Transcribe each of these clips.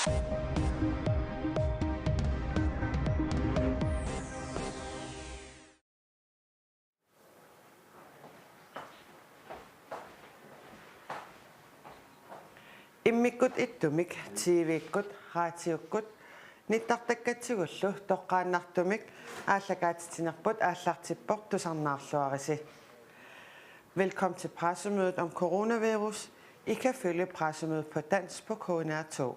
Immikut ittumik TV-ikkut raatiukkut nittartakkatsigullu toqqaannartumik aallakaatitinerput aallartippoq tusarnaarluarisi. Velkommen til pressemødet om coronavirus. I kan følge pressemødet på dansk på KNR2.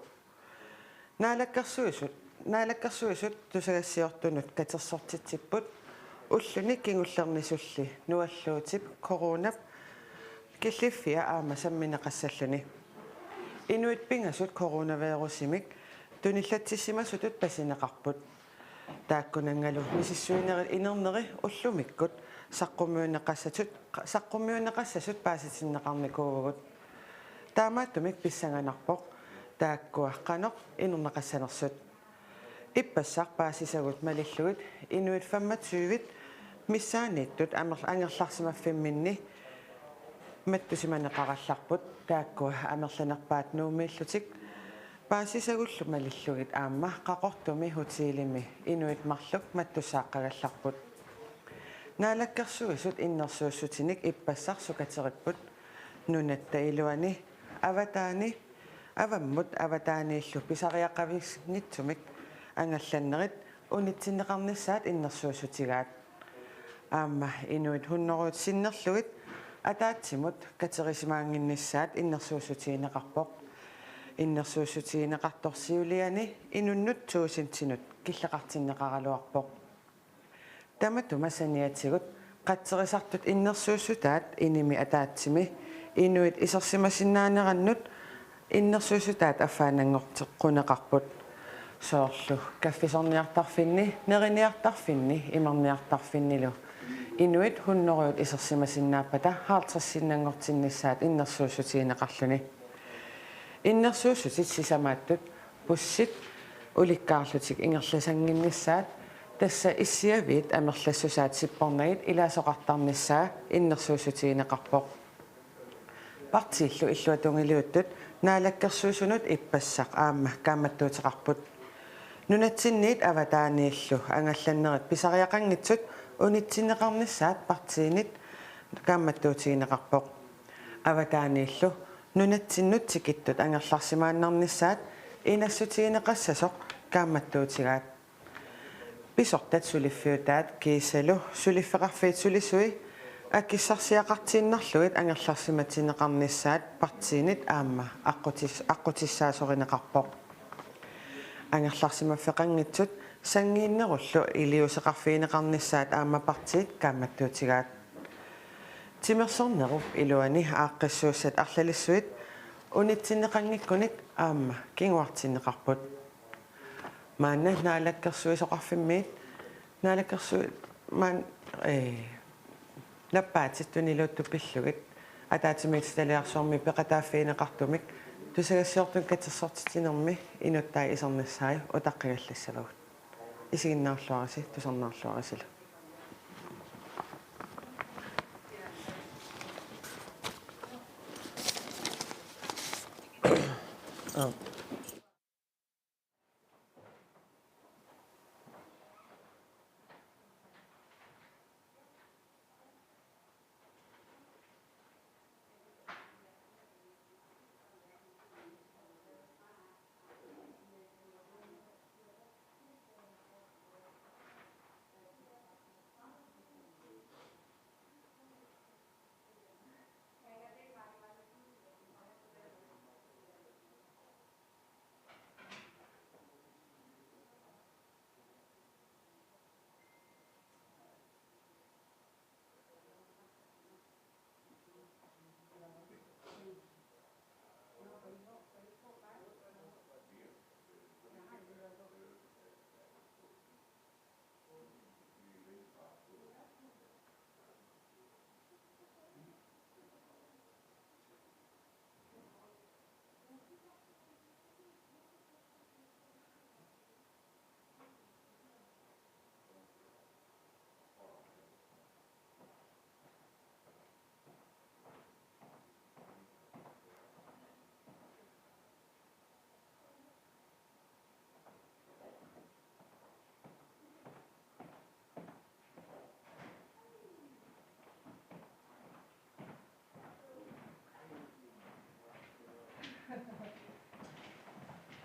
Naalakkersuisut tusagasiortunut katersortitipput ullunik kingullernisulli nualluutip corona killifia aamasammineqassalluni. Inuit pingasut coronavirusimik tunillatsissimasutut pasineqarput. Taakkunangalu misissuinerit inerneri ullumikkut saqqummiuneqassasut paasitinneqarnikuugut. Taamaattumik pissanganarpoq taakkuaqqanoq inerneqassanersut. Ippassaq paasisagut malillugit inuit 25 missaaniittut angerlarsimaffiminni mattusimaneqarallarput taakkua amerlanerpaat nuummiillutik paasisagullu malillugit aamma qaqortumi hutiilimi inuit marluk mattusaaqqagallarput. Naalakkersuisut innersuussutinik ippassaq sukateripput nunatta iluani avataani avammut avataaniillu pisariaqavisnitsumik angallannerit unitsinneqarnissaat innersuussutigaat aamma inuit hunnoruut sinnerlugit ataatsimut katerisimaanginnissaat innersuussutiineqarpoq innersuussutiineqartorsiuliani inunnut tuusintsinut killeqartinneqaraluarpoq tamatuma saniatigut qatserisartut innersuussutaat inimi ataatsimi inuit isersimasinnaanерannut innersuussutaat affaanangorteqquneqarput soorlu kaffisorniartarfinni neriniartarfinni imarniartarfinnilu inuit hunnoruut isersimasinnaapata haartersinnangortinnissaat innersuussutiineqarluni innersuussutit sisamaattut pussit ulikkaarlutik ingerlasanginnissaat tassa issiaviit amerlassusaat sippornagit ilaasoqartarnissaa innersuussutiineqarpoq partiillu illuatungiliuttut naalakkersuusunut ippassaq aamma kaammattuuteqarput nunatsinniit avataaniillu angallannerit pisariaqanngitsut unitsinneqarnissaat partiinit kaammattuutigineqarpoq avataaniillu nunatsinnut tikittut angerlarsimaannarnissaat inassutigineqassasoq kaammattuutigaat pisortat suliffiutaat kiisalu suliffeqarfiit sulisui akkissarsiaqartiinnarlugit angerlarsimatineqarnissaat partiinit aamma aqqutissaasoриneqarpoq angerlarsimaffeqanngitsut sangiinnerullu iliuseqarfiineqarnissaat aamma partiit kaammattuutigaat timersornerup iluani aaqqissuussat арлалиссуит унитсиннеқангиккуник аама кингуартиннеқарпут маанна наалаккерсуисоқарфиммиит наалаккерсуит маан наппаатиттунилутту пиллугит атаатимиитсталиарсуарми пеқатааффиинеқартумик тусагассиортун катерсортитинерми инуттай исернассаай утаққигаллассавагут исигиннаарлуараси тусарнаарлуарасила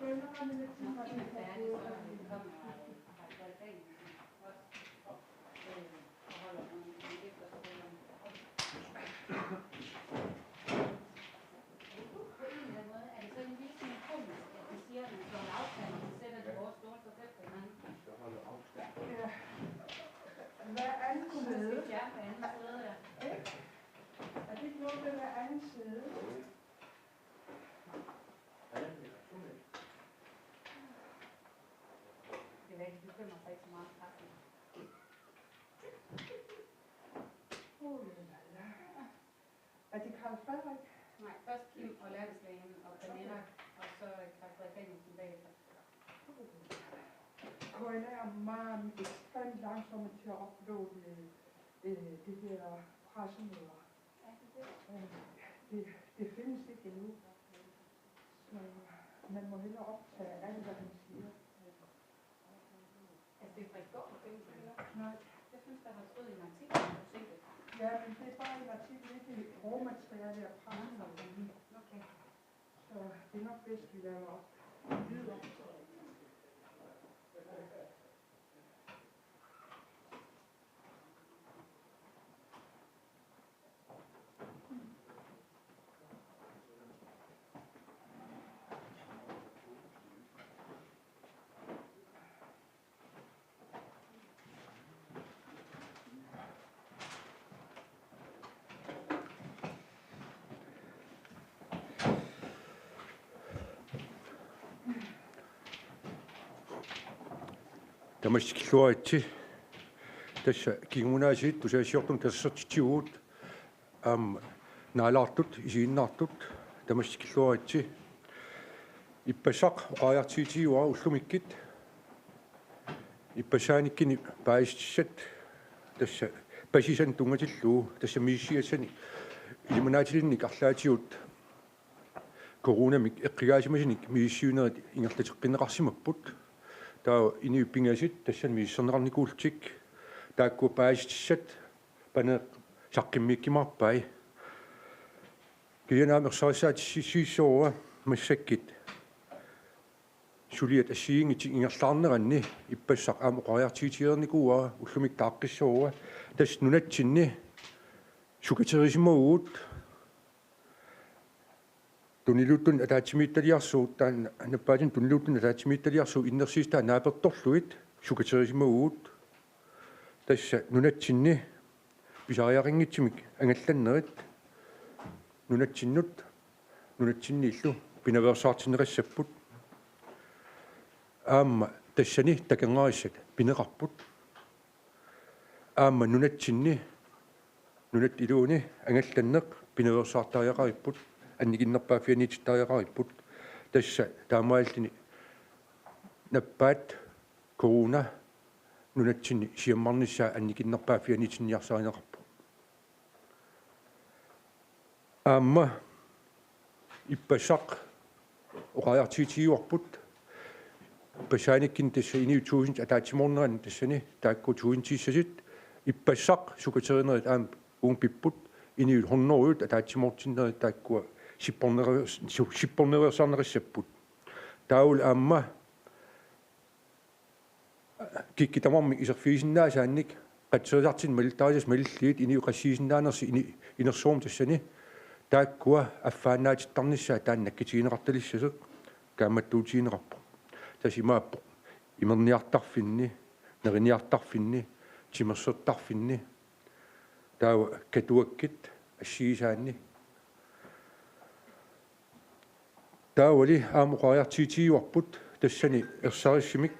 Hvad andet sæde? Er det ikke noget med hver anden sæde? Det er ikke bekymrer sig ikke så meget pressen. Er det Karl Frederik? Nej, først Kim og Lærkeslægen og Pernilla, og så Karl Frederik Danielsen bagefter. KNR er meget ekstremt langsomme til at uploade det her pressemøder. Det findes ikke endnu. Så man må hellere optage alt, hvad han siger. Altså det er fra i går, det er ikke? Nej. Jeg synes, der har stået i en artikel om projektet. Ja, men det er bare en artikel, ikke et råmateriale af pressemøder. Okay. Så det er nok bedst, vi laver op. Videre. Тамашкилуарити тасса кигунааsit тусаасиортун тассертитигуут наалаартут исииннаартут тамашкилуарити иппасақ оқаартиитигуара уллумиккит иппасааниккини паистиссат тасса пасисан тунгатиллуу тасса мииссиасани илимунаатилинник арлаатигут коронамик эққигаасимасиник мииссиунерит ингерлатеққинеқарсимаппут таа иниуппингасит тассан мииссернеқарникуултик таакку паастиссат пане саққиммиккимарпай киянаамерсаасаат сиссоова массаккит сулиат ассиингити ингерлаарнеранни иппассақ аамоқариартиитиерникуа уллумик тааққиссоова тас нунатсинни сукатерисимагуут тунилуттун атаатсимиитталиарсуут таан наппаатин тунилуттун атаатсимиитталиарсуу иннерсиистаа нааперторлуит сукатерисимагуут тасса нунатсинни писариарингитсимик ангалланнерит нунатсинни иллу пинаверсаартинерассаппут аама тассани такангариссат пинеқарпут аама нунат илууни ангалланнеқ пинаверсаартариақариппут анникиннерпаафианититтариақариппут тасса таамааллини наппаат корона нунатсинни сиаммарниссаа анникиннерпаафианитинниарсаринеқарпу аама иппасақ оқаартиитигуарпут пасааниккин тасса иниутуусин атаатсиморнеран тассани таакку туинтиссасит иппассақ сукатеринерит аам уун пиппут иниут хорнеруут атаатсимортиннерит тааккуа сиппорнериарсаарнериссаппут таул аама киккитамарми исерфиисиннаасаанник қатсерисартин малтаасас малиллиит иниуқассиисиннаанерси инерсуум тассани тааккуа аффаанаатиттарниссаа тааннаккитигинеқарталиссасеқ кааматтуутигинеқарпу тасимааппо имерниартарфинни нерниартарфинни тимерсертарфинни таава катуаккит ассиисаанни таавали аамоқариартиитигуарпут тассани ерсариссимик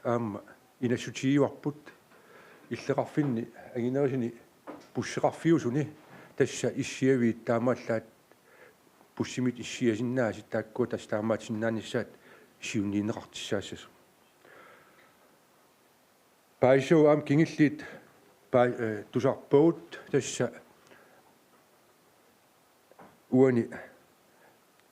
аама инасутигуарпут иллеқарфинни агинерисини пуссеқарфиусуни тасса иссиавиит таамааллаат пуссимит иссиасиннааси тааккуа тас таамаатиннааниссаат сиунниинеқартиссаассасу паисоо аам кингиллиит тусарпуут тасса уани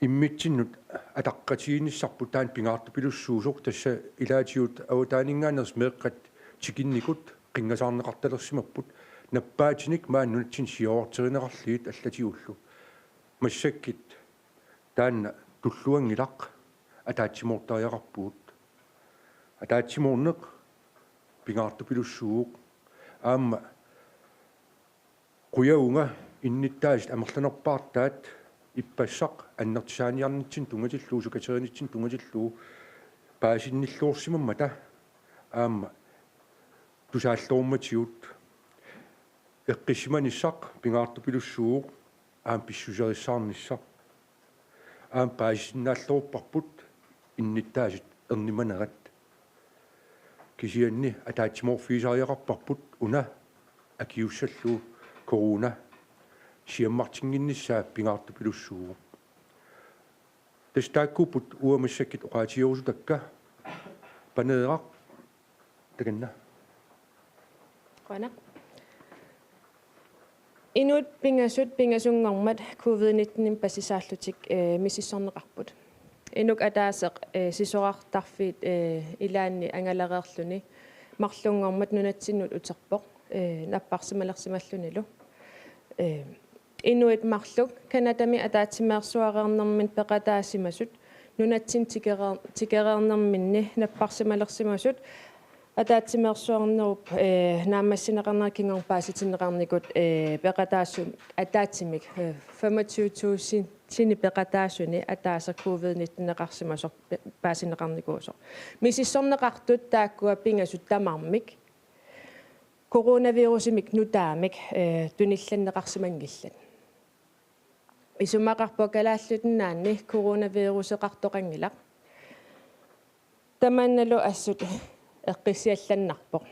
иммитсиннут атаққатигиниссарпу таан пингаарту пилуссуусоқ тасса илаатиут авутаанингаанерс меэққат тикинникут қингасаарнеқарталерсимаппут наппаатиник маан нунатсин сиоортеринеқарлиит аллатиуллу массаккит таанна туллуангилақ атаатсимортариақарпуут атаатсиморнеқ пингаартупилуссууоқ аама quyaunga innittaasит амерланерпаартаат иппассақ аннертисааниарнитсин тунгатиллуу сукатеринитсин тунгатиллуу паасинниллуурсимаммата аама тусааллуурматиут эққиссиманиссақ пингаартупилуссууоқ аам писсусериссаарниссақ аам паасиннааллуурпарпут инниттаасит ерниманерат кисианни атаатсиморфисариақарпарпут уна акиуссаллуу corona сиаммартингиннissaa пингаартупилуссуу тестааккупут уамассаккит оqaatiorsu такка панеерaq таканна qana inut pingasungormat covid-19 passisaallutik mississorneqarput inuk ataaseq sisorartarfiit ilaanni angalareerluni marlungormat nunatsinut uterpoq наппарсималерсималлуниlu inuit marluk kanatami ataatimeersuareernermin peqataasimasut nunatsin tikereernerminni napparsimalersimasut ataatimeersuarnerup naamassineqarnerkingorpaasitineqarnikut peqataassun ataatimik 25.000 sini peqataasuni ataasa covid-19 neqarsimasor paasineqarnikuusor misissorneqartut taakkua pingasut tamarmik coronavirusimik nutaamik tunillanneqarsimangillat isumaqarpo kalaallutinnaanni coronaviruseqartoqangilaq tamannalu assut eqqisiallannarpoq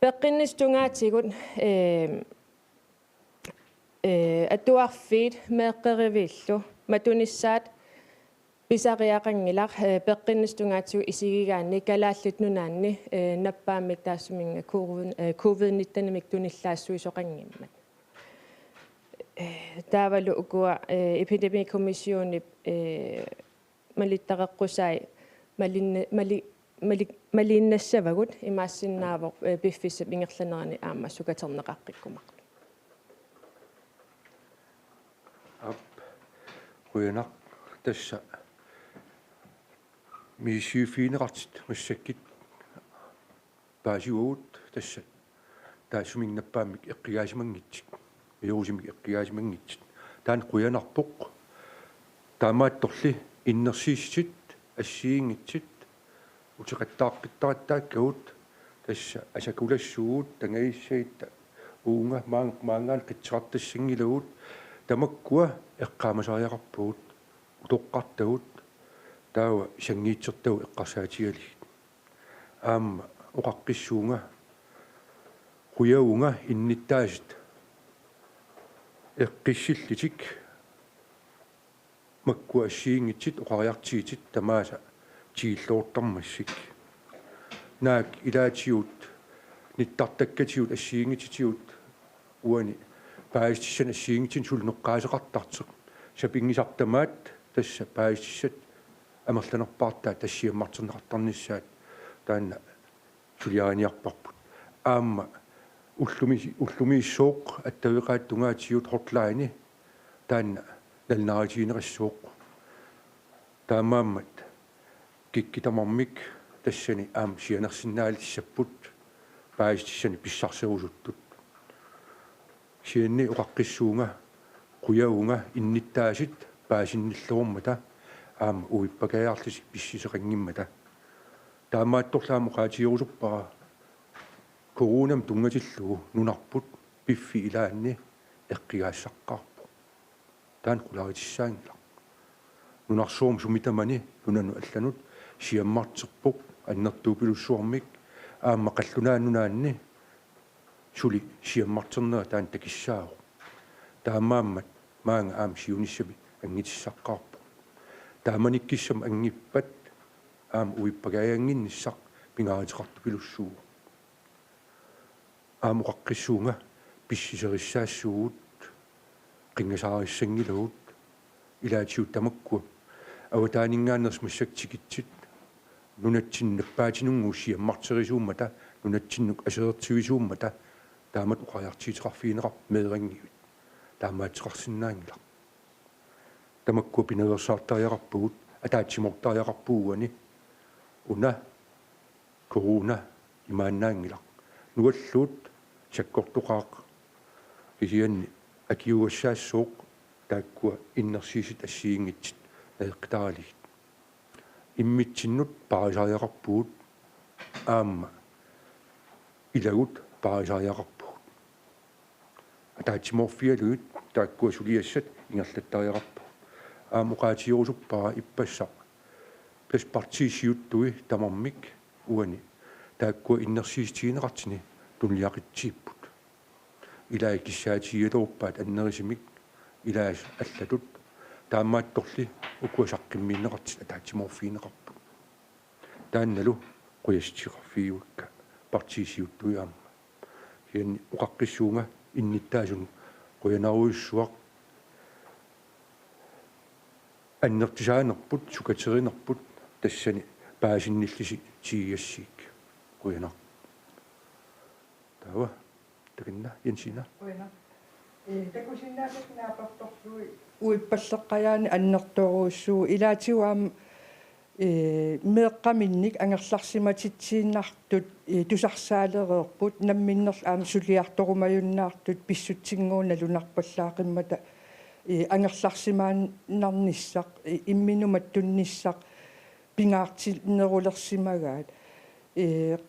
peqqinnistungaatigut atuarfiit meeqqeriviillu matunissaat pisariaqangilaq peqqinnistungaatigu isigigaanni kalaallut nunaanni nappaamik taassuminga covid-19 mik tunillaassuisoqangimmat taavalu ukua epidemikommissioni malittaqeqqusai maliinnassavagut imaassinnaaavoq piffissa pingerlanerani aamma sukaterneqaqqikkumaq ап куянақ тасса мисиуфинеқартит массаккит паасиуут тасса таасуминнаппаамик эққигаасимангитсик иорусимик эққигаасимангитсит таан куянарпоқ таамаатторли иннерсииссит ассиингитсит утеқаттааққиттараттааккагут тасса асакулассуут тангаиссаитта уунга маангаан қитсеқартассангилагут тамаккуа эққаамасариақарпуут утоққартагут таава сангиитсертагу эққарсаатигалигит аама оқаққиссуунга хуяунга инниттаасит эққиссиллитик маккуа ассиингитсит оқариартиитит тамааса тииллоортармассик наак илаатиут ниттартаккатиут ассиингититиут уани паистиссана ассиингитин сулнеққаасеқартартеқ сапингисартамаат тасса паистиссат амерланерпаартаа тассиаммартернеқартарниссаат таанна сулиааниарпарпут аама уллумииссооқ аттавиқааттунгаатиут хортлаани таанна налнааратиинерассооқ таамааммат киккитамармик тассани аам сианерсиннаалиссаппут паистиссани писсарсерусуттут сианни оқаққиссуунга quyaunga innittaasит паасинниллуурмата аама уиппакаяарлисик писсисеқангиммата таамаатторлааму qaatiorusupпара коронам тунгатиллугу нунарпут пиффи илаанни эққигаассаққарпу таан қуларитиссаангила нунарсуум сумитамани нунану алланут сиаммартерпук аннертуупилуссуармик аама қаллунааннунаанни сули сиаммартернера таан такиссаау таамааммат маанга аам сиунissami ангитиссаққарпу тааманиккиссам ангиппат аам уиппагааянгинниссақ пингаатеқартупилуссуу аам оқаққиссуунга писсисериссаассуугут қингасаариссангилагут илаатиут тамаккуа аватаанингаанерс массактикитсит нунатсиннаппаатинунгуу сиаммартерисууммата нунатсиннук асеертивисууммата таамат уқаяртиитеқарфиинеқар меерингивит таамаатеқарсинаангила тамакку пиневерсаартариақарпугут атаатсимортариақарпууани уна корона имааннаангила нуаллуут саккортуқаақ кисианни акиуассаассууқ тааккуа иннерсиисит ассиингитсит наеққитаралигит иммитсиннут парисариақарпугут аама илагут парисариақарпугут атаатсиморфиалуит тааккуа сулиассат ингерлаттариақарпу аамоқаатиорусуппара иппассақ пес партисиуттуи тамармик уани тааккуа иннерсиистиинеқартини тунлиақитсииппут илаа киссаатигалууппаат аннерисимик илаас аллатут таамаатторли укуасаққиммиинеқартит атаатсиморфиинеқарпу таанналу қуястиқарфиуакка партисиуттуиаама хианни уқаққиссуунга инниттаасун қуянаруиссуақ аннертисаанерпут сукатеринерпут тассани паасинниллиси тииассиик қуянар тава такинна янсина Bueno, такусиннаасак наапарторлуи уиппаллеққаяани аннерторуussuu илаатиуаам меэққаминник ангерларсиматитсииннартут тусарсаалереерпут намминнерл аама сулиарторумаюннаартут писсутсингуuna лунарпаллаақиммата ангерларсимааннарниссақ имминумат тунниссақ пингаартинерулерсимагаат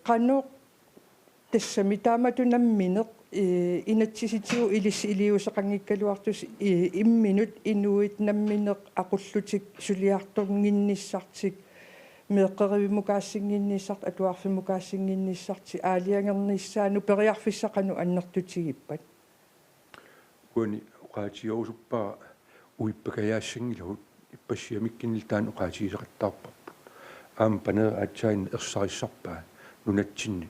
қано тассами таамату намминеқ инатсиситигу илисси илиусеқангиккалуартус имминут инуит намминеқ ақуллутик сулиарторнгинниссартик меэққеривимукаассингинниссарт атуарфимукаассингинниссарти аалиангерниссаану периарфиссақану аннертутигиппат куани уқаатиорусуппаа уиппакаяассангилут иппассиамиккинил таан уқаатиисеқаттаарпарпут аама панера аатсаин ерсариссарпаа нунатсинни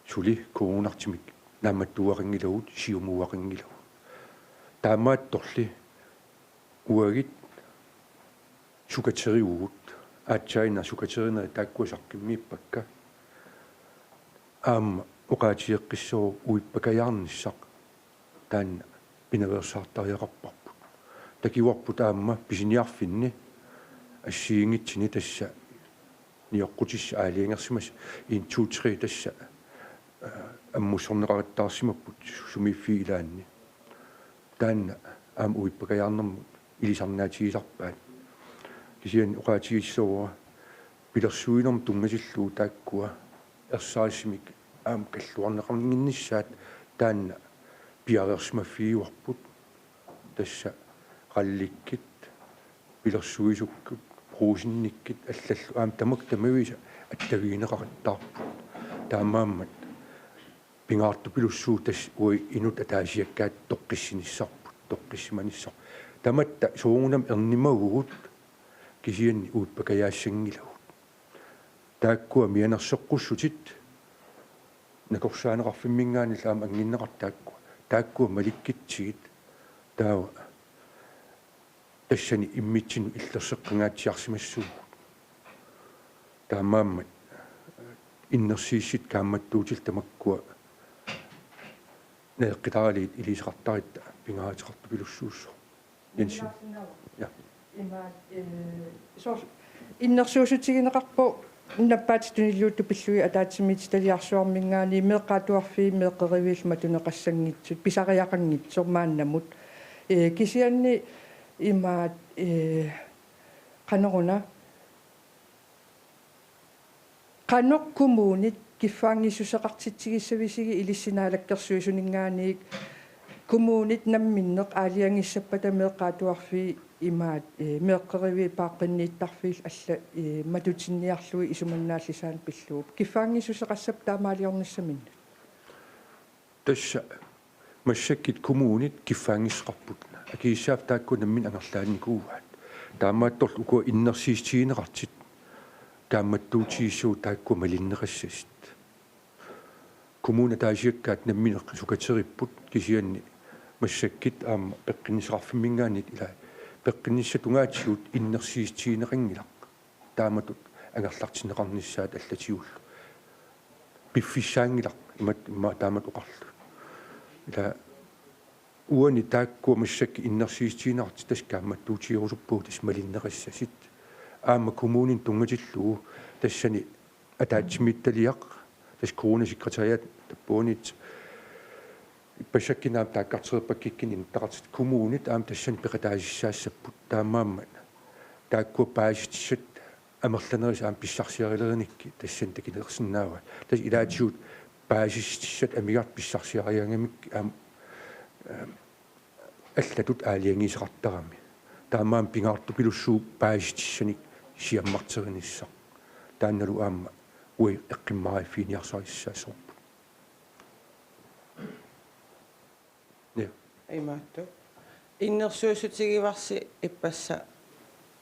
сули коонартимик нааматтуақингилавут сиумуақингилавут таамаатторли уагит сукатериугут аатсаина сукатерина тааккуасаққиммииппакка аама уқаатиеққиссоо уиппакаяарниссақ таанна пиневерсаартариақарпарпут такиварпут аама писиниарфинни ассиингитсини тасса ниоққутисса аалиангерсимас ин 2-3 тасса аммуссорнеқараттаарсимаппут сумиффиилаанни таанна аама уиппакаяарнэрмут илисарнаатигисарпаат кисиан уқаатигиссууа пилерсуинерм тунгасиллуу тааккуа ерсаассимик аама каллуарнеқарнингинниссаат таанна пиареерсимаффиуарпут тасса қалликкит пилерсуисуккут пруусинниккит аллаллу аама тамак тамависа аттавиинеқараттаарпут таамааммат пингаарту пилуссуу тас уи инут атаасиаккаат тоққиссиниссарпут тоққиссиманиссар таматта суунгунам ернимагугут кисианни уиппакаяассангилагут тааккуа мианерсеққуссутит накорсаанеқарфиммингаани лаама ангиннеқартааккуа тааккуа маликкитсигит таава тассани иммитсину иллерсеққангаатсиарсимассуу таамааммат иннерсииссит каамматтуутил тамаккуа неэққитаралиит илисеқартаритта пингаатеқарту пилуссууссо янси я имаат сор иннерсуусутигинеқарпу наппаати туниллууту пиллуи атаатсимит талиарсуармингаани меэққаатуарфи меэққеривииллма тунеқассангитсут писариақангитсор мааннамут кисианни имаат канеруна канеқ коммунит киффаангиссусеқартитсигиссависиги илиссинаалаккерсуисунингааниг коммунит намминнеқ аалиангиссаппата меэққаатуарфи имаат меэққериви пааққиннииттарфиил алла матутинниарлуи исуманнааллисаан пиллууп киффаангиссусеқассап таамаалиорниссаминнут тасса массаккит коммунит киффаангиссеқарпутна акииссаап таакку наммин ангерлааникуугаат таамаатторл укуа иннерсиистиинеқартит таамматтуутииссуу таакку малиннеқассасит коммуна таасиаккаат намминеқ сукатериппут кисианни массаккит аама пеққиннисеқарфиммингаанит ила пеққинниссатунгаатсиут иннерсиистиинеқангилақ тааматут ангерлартинеқарниссаат аллатиуллу пиффиссаангилақ имат таамат оқарлу ila uani taakkuumassakki innersiistiinarti taskaammattuutiorusuppuut tasmalinneqassassit aama kommunin tungatillugu tassani ataatimittaliaq tas coronasekretariat tappuunit ippasakkinaam taakkarterpakkikkini innettaqartit kommunit aam tassani peqataasissaassapпут таамаамма тааккуапааситсат амерланерис аам писсарсиарилерникки тассан такинерсиннаава тас илаатиут паасистиссат амигарт писсарсиариангамик аам аллатут аалиангисеқартарами таамаам пингаарту пилуссуу пааситиссаник сиаммартериниссаа таанналу аама уи эққиммариффиниарсариссаасорпу не имаатту иннерсуусутигиварси иппасса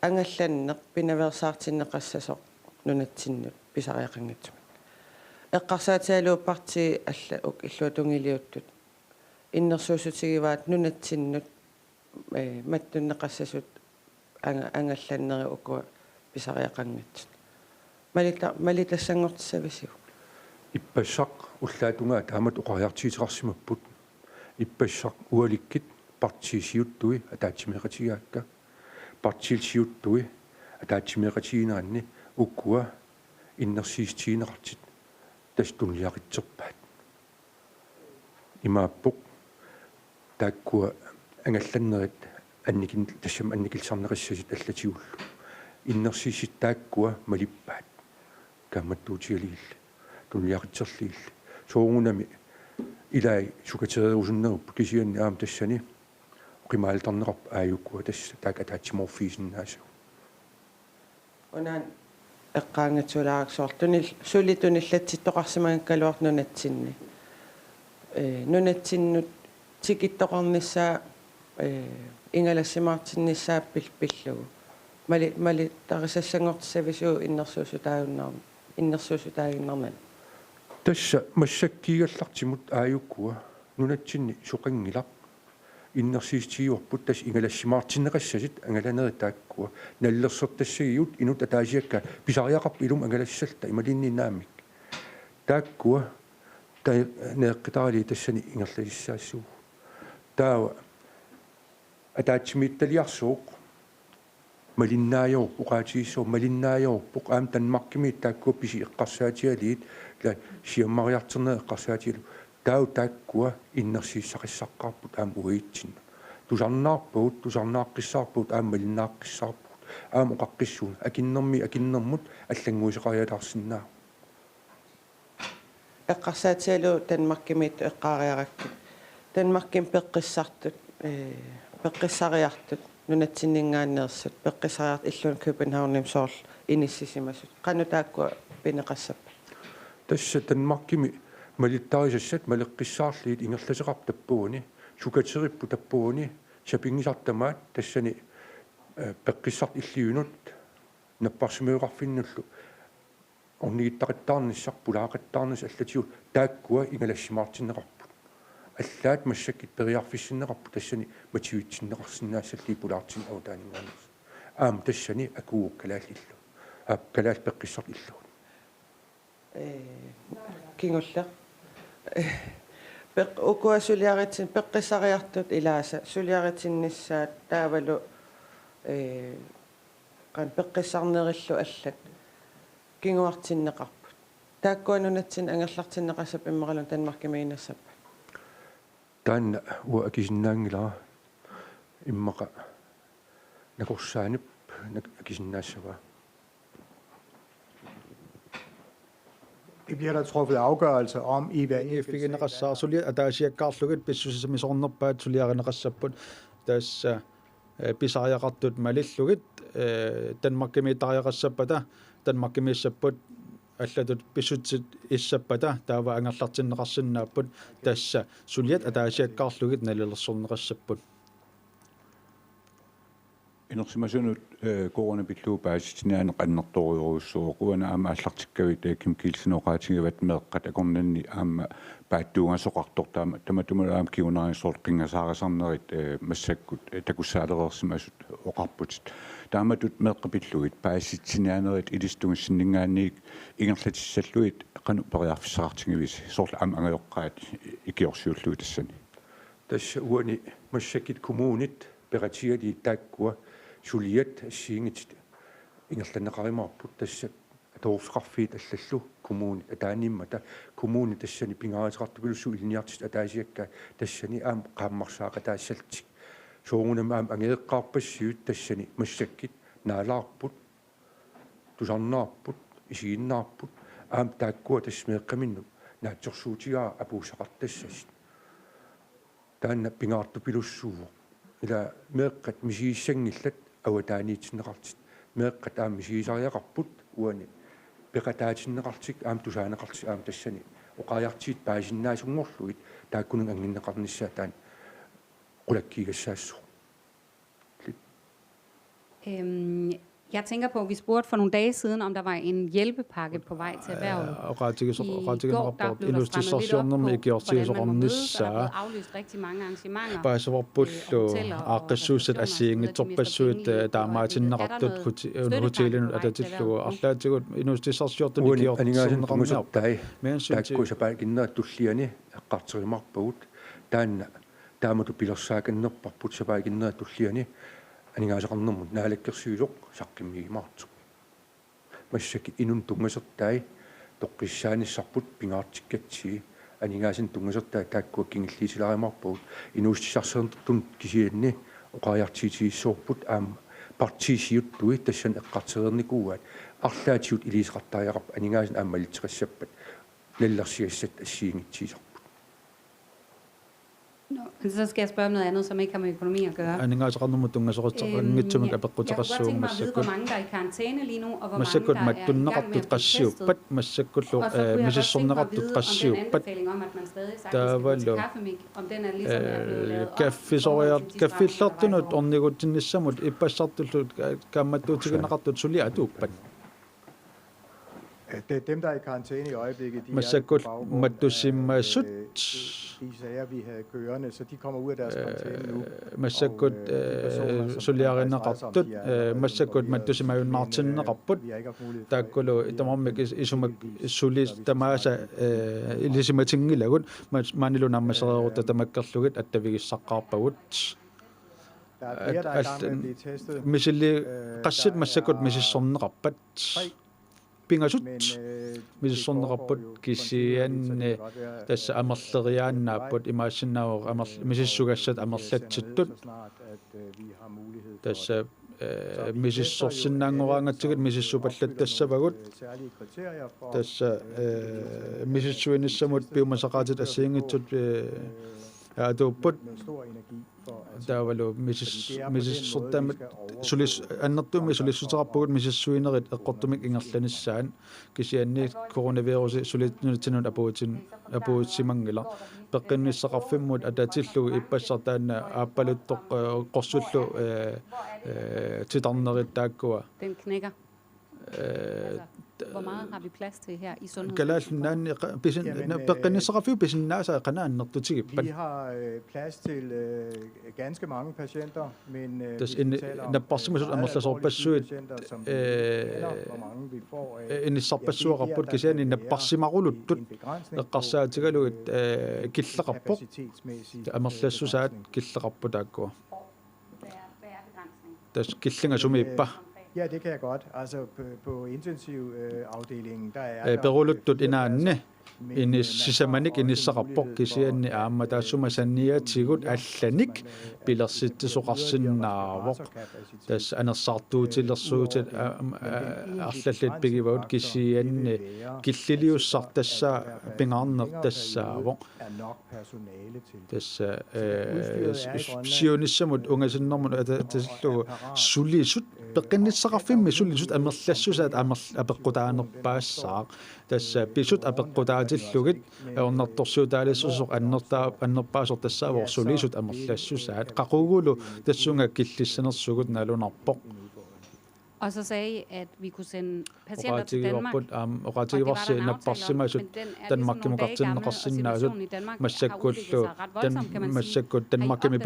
ангалланнеқ пинаверсаартиннеқассасоқ нунатсиннут писариақангатсумат эққарсаатиалууппарти алла ук иллуутунгилиуттут иннерсуусутигиваат нунатсиннут маттуннеқассасут ангалланнери укуа писариақангатсут малитассангортиссависигу иппассақ уллаатунгаа таамат оқариартиитеқарсимаппут иппассақ уаликкит партиисиуттуи атаатсимеқатигаакка партиилсиуттуи атаатсимеқатигинаанни уккуа иннерсиистиинеқартит тастунлиақитсерпаат имааппоқ тааккуа ангалланнерит анникин тассам анникилсарнеқиссасит аллатигуллу иннерсиисситтааккуа малиппаат камматтуутигалиилли тунлиақитсерлиилли соонгунами илай сукатериусуннеруппу кисианни аам тассани qimaaltarneqarp aayukku tassa taak ataatsimorfiisinnaasuu unan eqqaangatsuulaariksuartunil sulitunissatsittoqarsimagakkaluart nunatsinni nunatsinnut tikittoqarnissaa ingalassimaartinnissaa pillugu mali tarisassanngortissavisuu innersuusutaaginnarman tassa massakkiigallartimut aayukkua nunatsinni suqangilaq иннерсиистиуарпут тас ингалассимаартиннеқассасит ангаланеритааккуа наллерсертассагиут инут атаасиакка писариақарп илум ангалассалта ималинниннаамик тааккуа неэққитарали тассани ингерлалиссаассуу таава атаатсимиитталиарсууқ малиннаajor уqaatiissoo малиннаajorpuq аам танмаркими тааккуа писи эққарсаатиалиит ла сиаммариартернеэ эққарсаатиалу тау тааккуа иннерсииссақиссаққарпут аам уиитсин тусарнаарпуут тусарнааққиссаарпуут аам малиннааққиссаарпут аам оқаққиссуун акиннермут аллангуисеқариалаарсинаа эққарсаатиалу танмаркимиит эққаариаракки танмарким пеққиссартут пеққиссариартут нунатсиннингааннерсут пеққиссариарт иллун Københavnim соорл иниссисимасут канутааккуа пинеқассаппа тасса танмаркими малиттарисассат малеққиссаарлиит ингерласеқарп таппууни сукатериппу таппууни сапингисартамаат тассани пеққиссарт иллиунут наппарсимеуқарфиннуллу орнигиттақиттаарниссар пулаақиттаарнис аллатиу тааккуа ингалассимаартиннеқарпут аллаат массаккит периарфиссиннеқарпу тассани мативитсиннеқарсинаассалли пулаартин аутаанингаарнис аам тассани акуу калаалиллу калаал пеққиссарт иллу кингулла укуа сулиаритсин пеққиссариартут илааса сулиаритсиннissaат таавалу кан пеққиссарнериллу аллат кингуартиннеқарпут тааккуанунатсин ангерлартиннеқассап иммаралун танмаркимиинассаппа таанна уа акисиннаангилара иммақа накорсаанип акисиннаассава Det bliver der truffet afgørelse om i hver eneste generation, så lige at der siger karlslukket beslutningsmissioner så lige at generation der bisaya ratut malillukket Danmark med der rassapata Danmark med sappat allatut besutsit issapata der var angallartin rassinnaaput tassa suliat at der siger karlslukket nalillersorn rassaput инерсимасунут корона пиллуупааситинаан qannertoriuruussuu quana aama аллартиккавит ким килсинеоqaатигават меэккат акорнанни аама пааттуунгаасоqartortaama таматумалаам киунарисоор qingasaarisarnerit массаккут такуссаалерерсимасут оқарпутит тааматут меэккапиллугит пааситсинаанерит илистунгиссиннингаанниик ингерлатиссаллуит қану периарфиссаартигивис соорлу аама ангайоққаат икиорсиуллуги тассани tässä uoni massakit kommunit peratiali taakkua suliat assiingit ingerlanneqarimaarput tässä toorfraffiit allallu kommuni ataanimmata kommuni tassani pingaatiqartupilussu ilniartit ataasiakka tassani aam qaammarsaaqa taassaltik soongunam aam angeeqqaarpassiut tassani massakkit naalaarput tusarnaarput isiinnaarput aam taakkua tassmeeqqaminnu naatsorsuutigaa apuusaqartassasit taanna pingaartupilussuuvo ila meeqqat misiissangillat awataaniitsinneqartit meeqqat aam misiisariaqarput uani peqataatinneqartik aam tusaaneqartik aam tassani oqaajartiit paasinnaasungorluit taakkunun anginneqarnissaa taan qulakkiigassaassu. Jeg tænker på, at vi spurgte for nogle dage siden, om der var en hjælpepakke på vej til erhvervet. I går, der blev der strammet lidt op på, hvordan man må mødes, og der er blevet aflyst rigtig mange arrangementer. Hoteller og restauranterne. Aningaasaqarnermut naalakkersuiloq saqqimmigimaartuq massakit inun tungasertai toqqissaanissarput pingaartikkatsigi aningaasin tungasertai taakkua kingilliisilarimarput inuustissarsernertun kisianni oqaajartiitigissoorput aam partiisiuttui tassan eqqarterernikuuat arlaatiut iliisqartariaqarp aningaasin aammalitseqassappat nallersigassat assiingittiisarput. Så skal jeg spørge om noget andet, som ikke har med økonomi at gøre. Jeg kunne godt tænke mig at vide, hvor mange der er i karantæne lige nu, og hvor mange der er i gang med at blive testet. Og så kunne jeg godt tænke mig at vide, om den anbefaling om, at man stadig sagtens skal gå til kaffemik, om den er ligesom er blevet lavet op. Dem, der er i karantæne i øjeblikket, de de sager, vi havde kørende, så de kommer ud af deres karantæne nu. Masakut soliarinneqartut masakut mattusimayunnaartinneqarput taakkulu itamormik isumak sulis tamaasa ilisimatingilagut maanilunammasereerutta tamakkerlugit attavigissaqqaarpagut misilli qassit masakut misissorneqarpat pingasut misissorneqarput kisianni tassa amerleriaannaaput imaassinnaavoq misissugassat amerlatsittut tassa misissorsinnaangoraangatsigit misissupallat tassa misissuinissamut piumasaqaatit assiingitsut atuupput taavalu misissortaamat sulis annertuumi sulissuterarpugut misissuinerit eqqortumik ingerlanissaan kisianni coronavirusi sulitnunitsinun apuutsimangila peqqinnisseqarfimmut atatillugu ippassartaanna aappaluttoq qorsullu titarnerit taakkua Den knækker. Hvor meget har vi plads til her i sundhedsvæsenet? Vi har plads til ganske mange patienter, men vi taler om meget alvorlige patienter, som hvor mange vi får en begrænsning. Ja, det kan jeg godt. Altså på intensivafdelingen, der er berullutut inaanne inissisamanik inissaqarpoq kisianni aamma taassumasanniatigut allanik pilersittisuqarsinnaavoq taas anersartuutilersuutit arlallit pigivaut kisianni killiliussartassa pingaarnertassaavoq tassa sionissamut ungasinnermut atasillugu sulisut peqqinnisseqarfimmi sulisut amerlassusaat apeqqutaanerpaassaaq tassa pisut apeqqutaatillugit ornertorsuutaalisusoq annerpaasoq tassaavoq sulisut amerlassusaat qaqugulu tassunga killissanersugut nalunarpoq Og så sagde I, at vi kunne sende patienter til Danmark. Og det var og der en aftale om, men den er ligesom nogle dage gammel, og situationen i Danmark har udviklet sig ret voldsomt, kan man sige. Har I opdateret aftalen i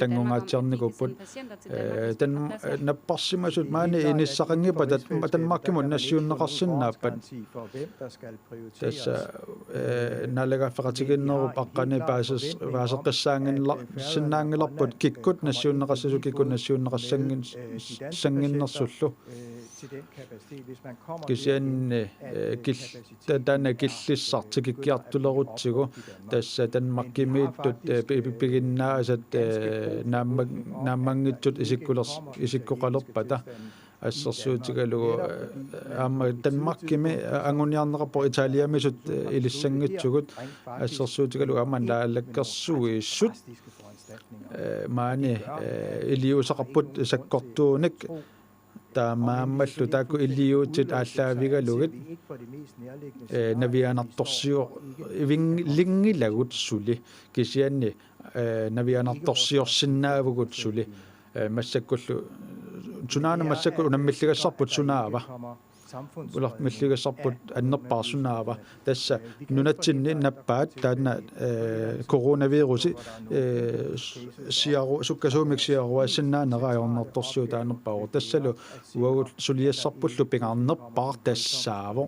Danmark om, at vi kan sende patienter til Danmark, den napparsimasut maani inissaqangipat Danmarkimut nassiunneqarsinnaapat tassa naalagaffaqatiginnerup aqqani paaseqqissaanginnerput kikkut nassiunneqassisu kikkut nassiunneqassanginnersullu kisianni tana killissartikikkiartulerutsigu tassa Danmarkimiittut piginnaasat naammangitsut isikkuqalerpata ассерсуутигалугу аама Danmarkими ангуниарнеқарпо Италиамисут илиссангитсугут ассерсуутигалугу ааман лаалаккерсуиссут маани илиусақарпут саккортууник таамааммаллу таакку илиуутит ааллаавигалугит навианарторсиу лингилагут сули кисианни навианарторсиорсинаавгут сули массаккуллу Tsunami massakku unamilligassarput sunaava ularmilligassarput annerpaarsunaava tassa nunatsinni nappaat taanna coronavirusi siaru sukkasuumik siaruaassinnaaneraajornertorsiu taanerpaaru tassalu uagut suliassarpullu pingaarnerpaar tassaavo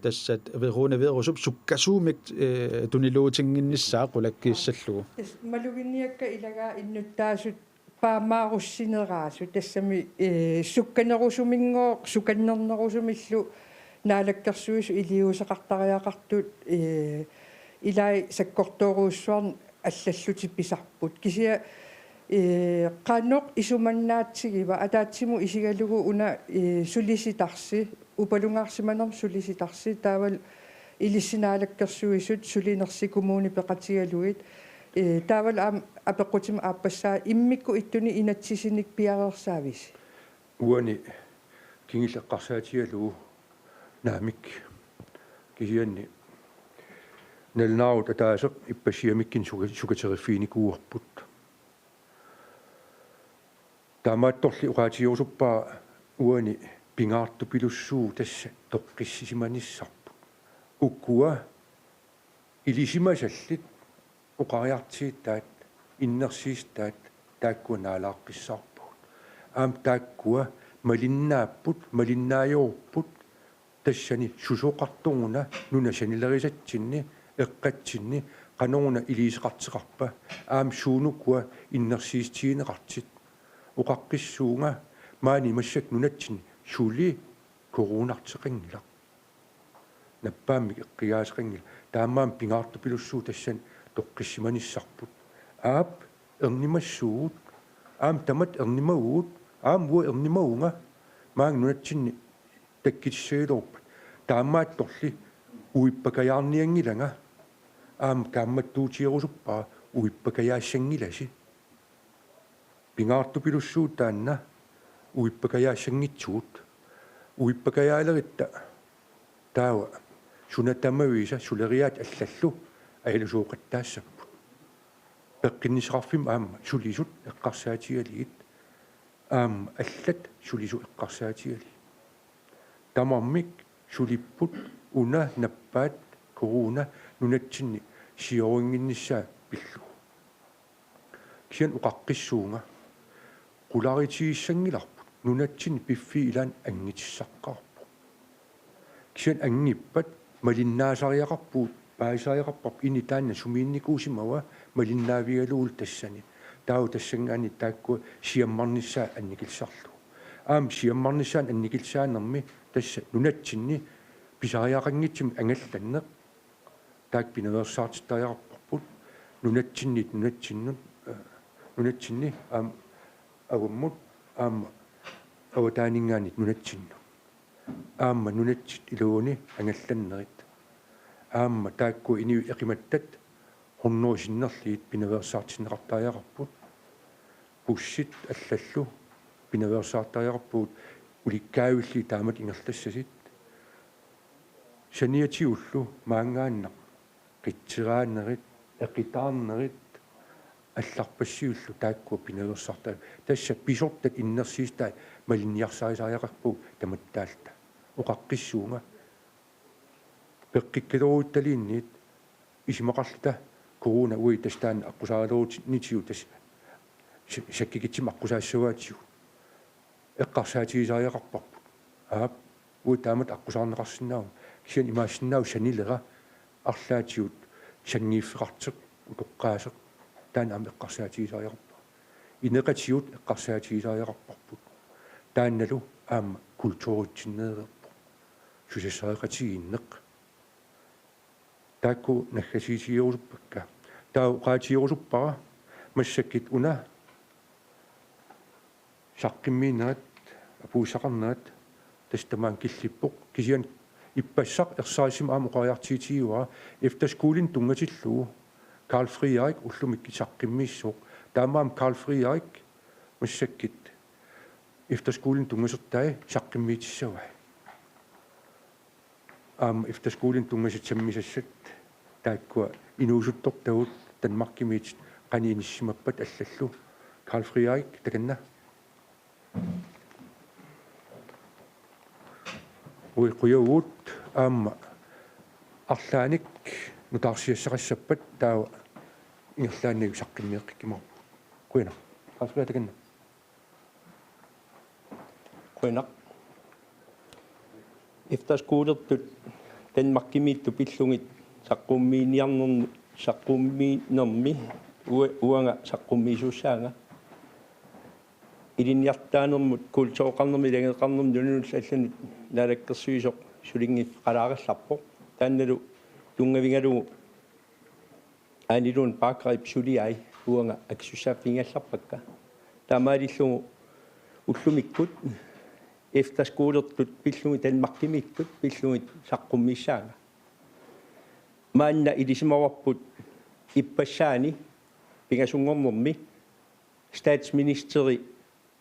tassat coronavirusup sukkasuumik tuniluutinginnissaa qulakkiissallugu maluginniakka ilagaa innuttaasut paamaarussineraasu tassami sukkanerusumingoo sukannernerusumillu naalakkersuisu iliusaqartariaqartut ilai sakkortooruussuarn аллаллути писарпут кisia qaanoq isumannaatsigiva ataatsimu isigalugu una sulisitарси upalungaarsimanerm sulisitарси taawal ilissinaalakkersuisut sulinersi kommuni peqatigaluit taawal apequtim aappassaa immikku ittuni inatsisinik piarersaavis uani kingilleqqarsaatigalugu naamik kisianni nalnaarut ataaseq ippasiamikkin sukaterifiinikuuarput taamaattorli uqaatigiusuppaa uani pingaartu pilussuu tassa toqqissisimanissarput ukkua ilisimasallit uqariartiittaat innersiistaat taakkunaalaaqpissarput aam taakkua malinnaajorput tassani susoqartunguna nunasanilerisatsinni eqqatsinni qanoruna iliiseqartiqarpa aam suunukua innersiistiineqartit uqaqqissuunga maani massak nunatsin suli koronarteqingila nappaammi eqqigaasqingila taammaam pingaartu pilussuu tassan toqqissimanissarput aap ernimassuut aam tamat ernimaguut aam wo ernimagunga maang nunatsinni takkitissagilorpat taammaattorli uippakajaarniangilanga aam kaammattuutigerusuppaa uippakajaassangilasi pingaartu pilussuu taanna uippakajaassangitsuut uippakajaaleриtta taawa sunatamaviisa suleriaat allallu ailusuuqattaassappu peqqinnisaqarfim aamma sulisut eqqarsaatigaligit aamma allat sulisu eqqarsaatigali tamarmik sulipput una nappaat corona nunatsinni siorunginnissaa pillu kian uqaqqissuunga qularitigissangilarput nunatsinni piffi ilaan angitissaqqarpu kian angippat malinnaasariaqarpuut paisariaqarpap ini taanna sumiinnikuusimawa malinnaavigaluul tassani tau tassangaani taakku siammarnissaa annikilsarlu aam siammarnissaan annikilsaanermi tassa nunatsinni pisariaqanngitsim angallanneq taak pinaversaartittariaqarparput nunatsinni aam agummut aamma awataaningaanit nunatsinnu aamma nunatsit iluuni angallannerit aamma taakku iniu eqimattat hornuusinnerliit pinaversaartinneqartariaqarput pussit allallu pinaversaartariaqarpuut ulikkaavilli taamat ingerlassasit saniatiullu maangaanneq qitsiraanerit eqitaarnerit алларпассиуллу таакку пинерсарта тасса писортат иннерсиистай малинниарсаисариақарпу таматтаалта оқаққиссуунга пеққиккалоруuttалиинниит исимақарлута корона уи тастаан аққусаалерутнитиу тас саккикитсим аққусаассуаатиу эққарсаатигисариақарпарпут уи таамат аққусаарнеқарсинаау кисиан имаассиннаау санилера арлаатиут сангииффеқартеқ утоққаасеқ таан аама эққарсаатигисариақарпа инеқатиут эққарсаатигисариақарпарпут таанналу аама культууритсиннеерерпу сусассариқатигииннеқ таакку наггасиисиорусуппакка таа qaatiorusupпара массаккит уна саққимминаат апуусақарнаат тастамаан киллиппоқ кисиан иппассақ ерсаасим аама қариартиитигуа эфтаскуулин тунгатиллуу Karl Friedrich уллумикки саққиммиссоқ таамаам Karl Friedrich массаккит эфтаскуулин тунгасертай саққиммиитиссава эфтаскуулин тунгаситсаммисассат тааккуа инуусуттортагут танмаркимиит qaнииниссимаппат аллаллу Karl Friedrich таканна уи қуяуут аама арлааник нутаарсиассақассаппат таа ингерлааннагу саққиммиэққиккимау куина Karl Friedrich таканна куина эфтаскуулертут танмаркимиитту пиллугит саққуммиинерми уанга саққуммиисуссаанга илинниартаанермут культуоқарнерми лагеқарнерми нунуллаллани налаккерсуисоқ сулингиф қалааралларпоқ таанналу тунгавингалугу анилун паакрип сулиай уанга аксуссааффингалларпакка таамаалиллугу уллумиккут эфтаскуулертут пиллуги танмаркимииккут пиллугит саққуммиссаанга маанна илисимаварпут иппассаани пингасунгорнерми статсминистери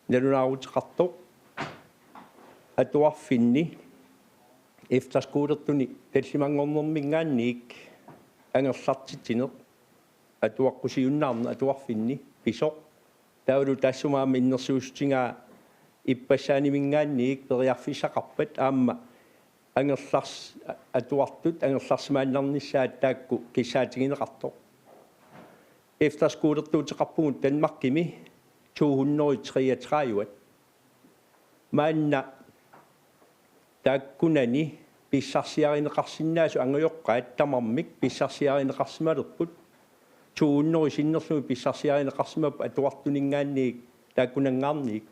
налунаарутеқартоқ атуарфинни эфтаскуулертуни таллимангорнермингаанниик ангерлартитинеқ атуаққусиуннаарна атуарфинни писоқ таулу тассумаама иннерсуустингаа иппассаанимингаанниик периарфиссақарпат аама ангерларс атуартут ангерларсимааннарниссаат таакку киссаатигинеқартоқ эфтаскуулертуутеқарпугут танмаркими 233 маанна тааккунани писсарсиаринеқарсинаасу ангуйоққаат тамармик писсарсиаринеқарсималерпут 200 синнерлуми писсарсиаринеқарсимап атуартунингаанниик тааккунангаарниик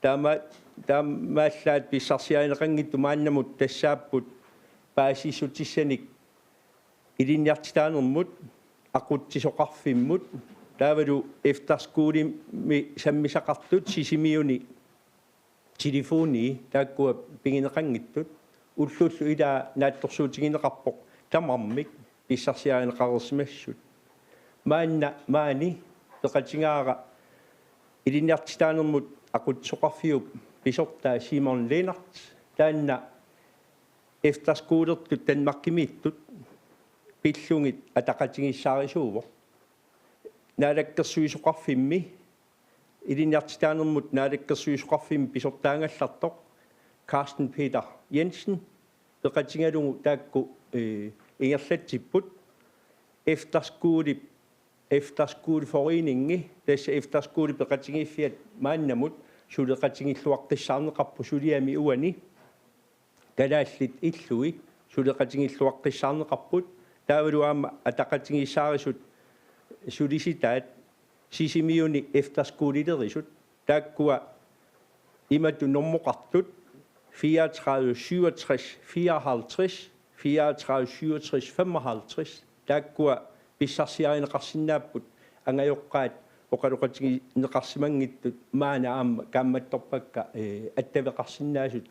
таамааллаат писсарсиаринеқангитту мааннамут тассааппут паасиссутиссаник илинниартитаанермут ақутсисоқарфиммут таавалу эфтаскуулимми саммисақартут сисимиуни телефони тааккуа пингинеқангиттут уллуллу илаа наатторсуутигинеқарпоқ тамармик писсарсиаринеқарерсимассут маани пеқатингаара илинниартитаанермут ақутсоқарфиуп писортаа Simon Lennart таанна эфтаскуулертут танмаркимииттут пиллугит атақатигиссаарисууво наалаккерсуисоқарфимми илинниартитаанермут наалаккерсуисоқарфимми писортаангаллартоқ Carsten Peter Jensen пеқатингалугу таакку ингерлатсиппут эфтаскуулифорининги тасса эфтаскуули пеқатигииффиат мааннамут сулеқатигиллуартиссаарнеқарпу сулиами уани талааллит иллуи сулеқатигиллуартиссаарнеқарпут таавалуаама атақатигиссаарисут сулиситаат сисимиуни эфтаскуулилерисут тааккуа имату нормоқартут 34 67 54 34 67 55 тааккуа писсарсиаринеқарсинааппут ангайоққаат оқалоқатиги неқарсимангиттут маана аама камматторпакка аттавеқарсинаасут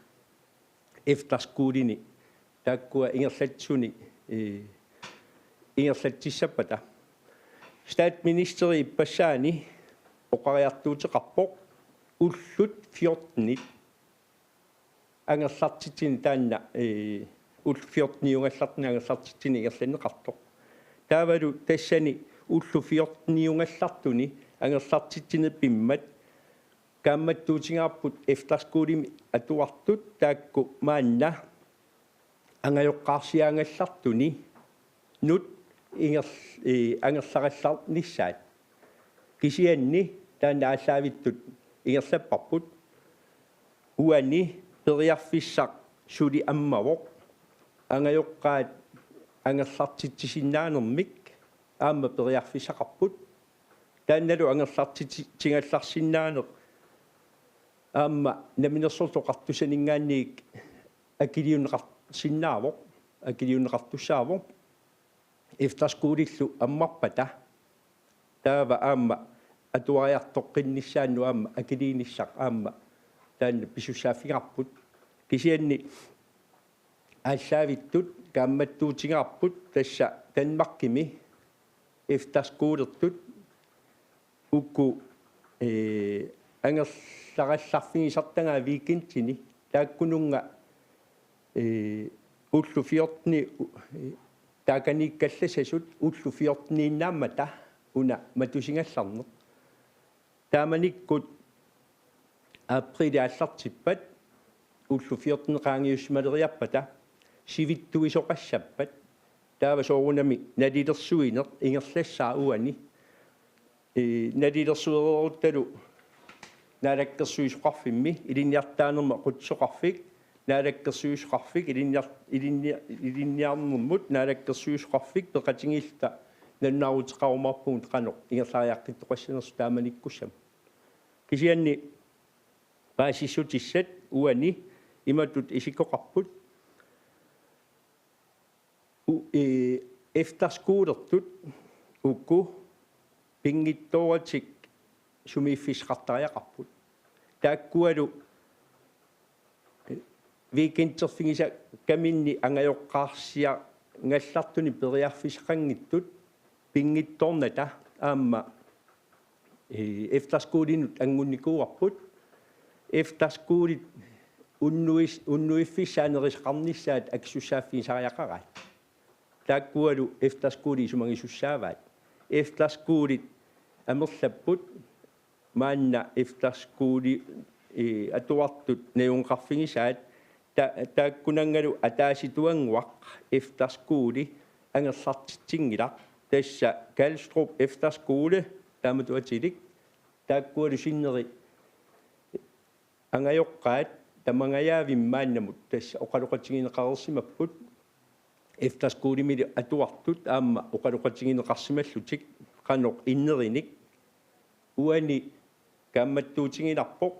эфтаскуулини тааккуа ингерлатсуни ингерлатсиссаппата статминистери иппассаани оқариартуутеқарпоқ уллут 14 ангерлартитини таанна ул 14 юнгаллартни ангерлартитини ингерланеқартоқ таавалу тассани уллуфиортниунгаллартуни ангерлартитсинеп пиммат kaammattuutigaarput efterskuulimi atuartut taakku maanna angajokkaarsiaangallartuni nut angerlarallar nissaat kisianni taanna allaavittut ingerlapparput uani periarfissaq suli ammavoq angajokkaat angerlartitsisinaanermik aamma periarfissaqarput taannalu angerlartitingallarsinnaaner aamma naminersortoqartusaningaanniik akiliunneqarsinnaavoq akiliunneqartussaavoq efterskuulillu ammarpata taava aamma atuariartoqqinnissaannu aamma akiliinissaq aamma taanna pisussaafigarput kisianni ааllaавиттут kaammattuutigarput tassa Danmarkimi efterskuulertut ukku angerlarallarfigisartangaa viikintini taakkununga ullufiortni taakaniikkallasasut ullufiortniinnaamata una matusingallarneq taamanikkut aprili аллартиппат уллуфиортнеqaangiusmaleriarpata sivittuisoqassappat taava soorunami nalilерсуинеq ingerlassаа uani nalilерсуерерутtalу naalakkersuisuqarfimmi ilinniartaanerma qutsoqarfik naalakkersuisuqarfik ilinniarnermut naalakkersuisuqarfik peqatingilta nannaaruteqarumarpugut qanoq ingerlaariaqqittoqassanersu taamanikkussam kisianni paasissutissat uani imatut isikkoqarput efterskuulertut ukku pingittoratik sumiiffisqartariaqarput taakkualu weekendterfingisa kaminni angajoqqaarsia ngallartuni periarfisqangittut pingittornata aamma efterskuulinut angunnikuuarput efterskuulit unnuiffissaanerisqarnissaat aksussaaffigisariaqaraat taakkualu efterskuuli sumangisussaavaat efterskuulit amerlapput maanna efterskuuli atuartut najunqarfigisaat taakkunangalu ataasituanguaq efterskuuli angerlartitsinngilaq tassa Kalstrup efterskole taamatuatilik taakkualu sinneri angajoqqaat tamangajaavimmaaannamut tassa oqaloqatigineqarersimapput efterskuulimili atuartut aamma oqaloqatigineqarsimallutik qanoq innerinik uani kaammattuutiginarpoq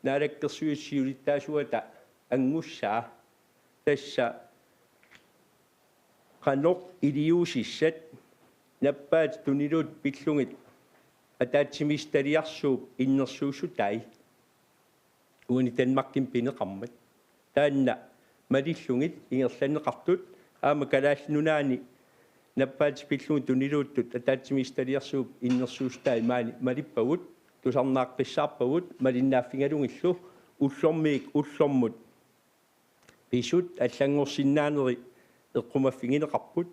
naalakkersuissiulittaasuata angussaa tassa qanoq iliusissat nappaat tuniluut pillungit ataatimistaliarsuup innersuussutai uani Danmarkin pineqarmat taanna malillungit ingerlanneqartut aama kalaallunaani nappaat pillungit tuniluuttut ataatimistaliarsuup innersuustai maani malippagut tusarnaaqqissaarpagut malinnaaffingalungillu ullormiik ullormut pisut allangorsinnaaneri eqqumaffigineqarput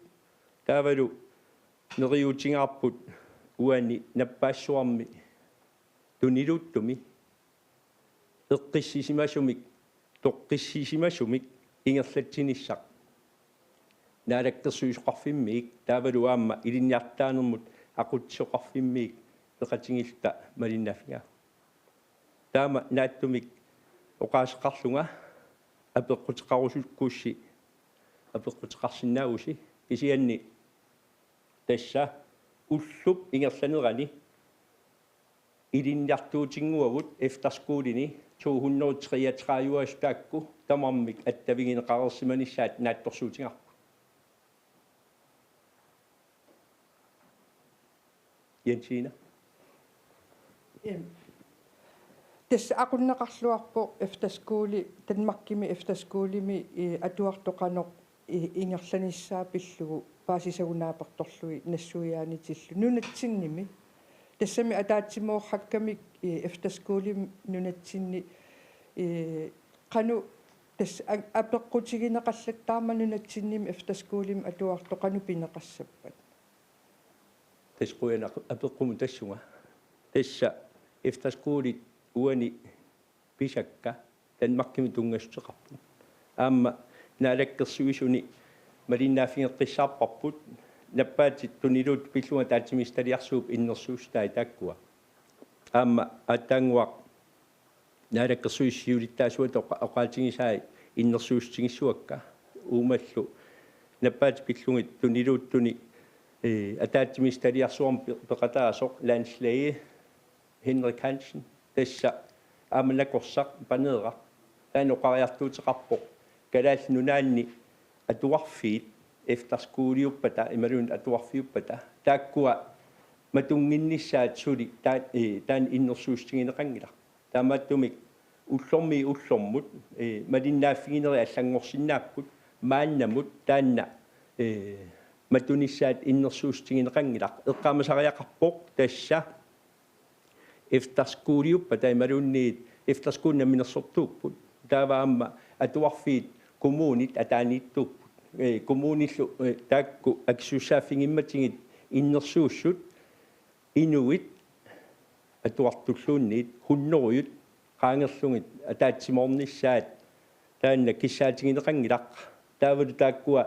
taavalu neriutigaarput uani nappaassuarmi tuniluuttumi eqqissisimasumik toqqissisimasumik ingerlatsinissaq naalakkersuisuqarfimmiik taavalu aamma ilinniartaanermut aqutsoqarfimmiik peqatingilta malinnaaffiga taama naattumik oqaasqarlunga apeqqutiqarusukkuussi apeqqutiqarsinnaagusi kisianni tassa ullup ingerlanerani ilinniartuutinguagut efterskuulini 233 taakku tamarmik attavigineqarersimanissaat naattorsuutigarpu Jensina tässä aqunneqarluarpo efterskuuli Danmarkimi efterskuulimi atuartoqanoq ingerlanissaapillugu paasisagunaapertorlui nassuiaanitillu nunatsinnimi тассами атаатсимоорхаккамик efterskuulim nunatsinni qanu tass апеққутигинеқаллаттаарма nunatsinnim efterskuulim atuartoqanu pineqassappat tasquina apeqqumu tassunga tassa eftasquulit uani pisakka tanmarkimi tungasteqarpu aamma naalakkersuisuni malinnaaffingeqqissaarparput nappaatit tuniluut pillunga taatimisstaliarsuup innersuustai taakkua aamma attaanguaq naalakkersuissiulittaasuat oqaatigisaai innersuustigissuakka uumallu nappaat pillungit tuniluuttuni ataatimisstaliarsuarm peqataasoq landslage Henrik Hansen tassa aamanakorsaq paneeraq taanoqariartuuteqarpoq kalaall nunaanni atuarfiit efterskuuliuppata imalun atuarfiuppata taakkua matunginnissaat suli taan innersuustigineqangilaq taamaattumik ullormut malinnaaffigineri allangorsinaapput maannamut taanna matunissaat innersuustigineqangilaq eqqaamasariaqarpoq tassa efterskuuliuppata imalunniit efterskuunnaminnersortuupput taavaamma atuarfiit kommunit ataaniittuupput kommunillu taakku aksussaaffingimmatigiit innersuussut inuit atuartulluunniit hunneruyut qaangerlungit ataatsimornissaat taanna kissaatigineqangilaq taavalu taakkua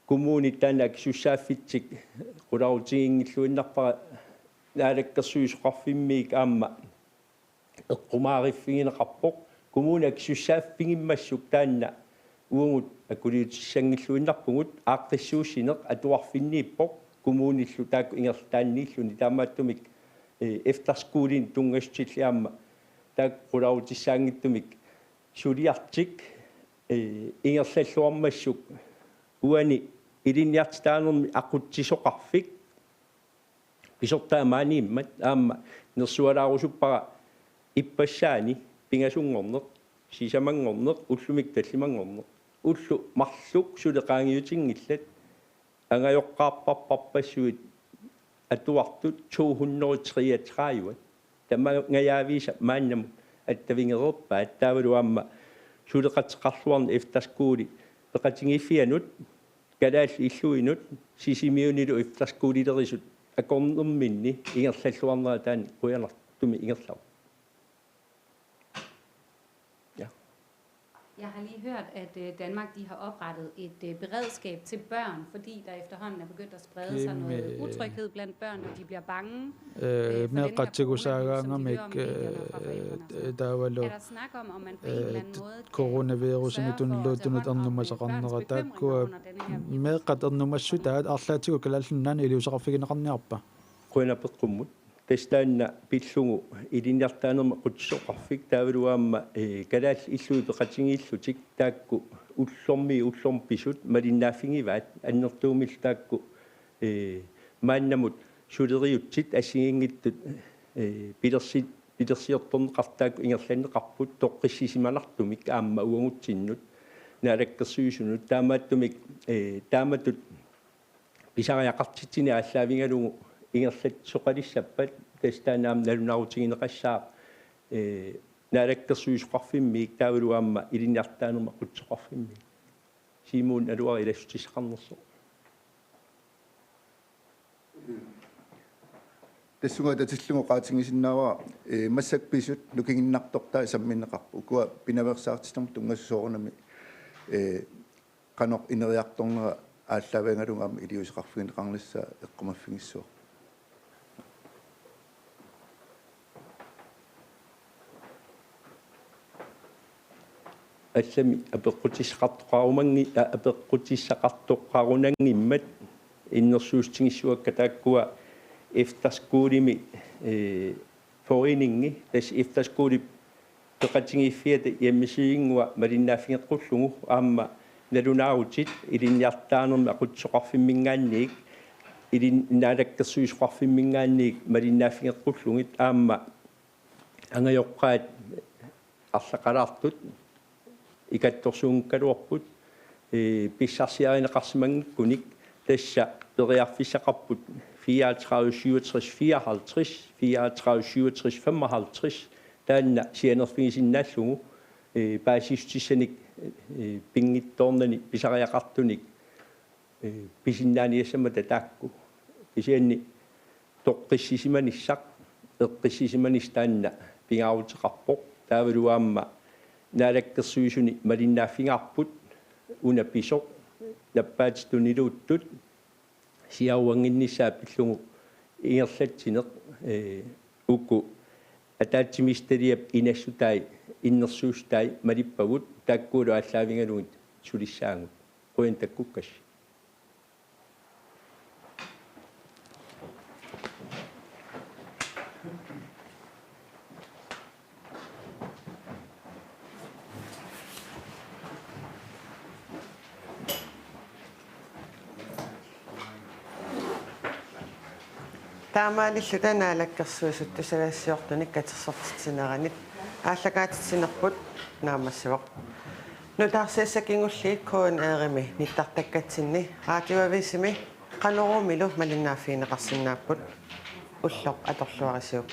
kommunit taanna aksussaaffitsik qularutigingilluinnarpara naalakkersuisuqarfimmiik aamma eqqumaariffigineqarpoq kommuni aksussaaffingimmassuk taanna uungut akuliutissangilluinnarpungut aaqqissuussineq atuarfinniippoq kommunillu taakku ingertaanniilluni taamaattumik efterskuulin tungastilliaamma taak qularutissaangittumik suliartik ingerlalluarmassuk uani ilinniartitaanermi aqutsisoqarfik pisortaamaaniimmat aamma nersualaarusuppara ippassaani pingasungorneq sisamangorneq ullumik tallimangorneq ullu marluk suleqaangiutingillat angajoqqaarparparpassuit atuartut 233 tamangayaaviisa maannamut attavingererpaat taavalu aamma suleqatteqarluarni efterskuuli peqatingiffianut kalaall illuinut sisimiunilu efterskuulilerisut akornerminni ingerlalluarnera taan quyanartumi ingerlau. Jeg har lige hørt, at Danmark de har oprettet et beredskab til børn, fordi der efterhånden er begyndt at sprede sig noget utryghed blandt børn, og de bliver bange for den her coronavirus, som de hører om medierne fra forældrene. Er der snak om man på en eller anden måde coronavirus kan sørge for at tage hånd om børns bekymringer under denne her virus? Med qaternummassutaat arlaatigu kalaallunnaan iliusaqarfigineqarniarpa. Quinapeqqumut tastaanna pillungu ilinniartaanerma qutsoqarfik taavaluaamma kalaall illui peqatingillutik taakku ullormpisut malinnaaffingivaat annertuumil taakku maannamut suleriutsit assigingittut pilersiortorneqartaakku ingerlanneqarput toqqissisimanartumik aamma uangutinnut naalakkersuisunut taamatut pisariaqartitini aalлааvinгалугу ingerlat soqalissappat tastaanaam nalunarutigineqassaaq naalakkersuisuqarfimmiik taavaluaamma ilinniartaanerma qutsoqarfimmiik simuun aluari ilassutisaqarnerso tassunga tatillungu qaatingisinnaava massakpisut nukinginnartortaa samminneqarpu ukua pinaversaartistorm tungassusoornami qanoq ineriartornera aalлааvangalungaama iliusiqarfigineqarnissa eqqumaffigissuaq allami apeqqutissaqartoqqarunangimmat innersuustigissuakka taakkua efterskuulimi foreningi tas efterskuuli peqatingiffiata yammisiingua malinnaaffingeqqullugu aamma nalunaarutit ilinniartaanermi aqutsoqarfimmingaanniik naalakkersuisuqarfimmingaanniik malinnaaffingeqqullugit aamma angajoqqaat арлақалаартут икатторсуунккалуарпут писсарсиариneqarsimangikkunik tassa periarfissaqarput 34 67 54 34 67 55 taanna sianerfingisinnaallugu paasistissanik pingittoornani pisariaqartunik pisinnaaniassamata taakku isianni toqqissisimanissaq eqqissisimanisstaanna pingaarutiqarpoq taavaluaamma naalakkersuisuni malinnaaffingaarput unapisoq nappaatituniluuttut siauanginnissaa pillugu ingerlatsineq ukku атаатсимисталиап инассутай иннерсуустай малиппагут тааккуулу ааллаавингалугит сулиссаангут қуин таккуккас таамаалиллу танаалаккерсуусут тусаваассиортуник катерсортитсинеранит ааллакаатитсинерпут наамассавақ нутаарсиассакингуллиит коон аарими ниттартаккатсинни раативависими канорумилу малиннааффиинеқарсинааппут уллоқ аторлуарисук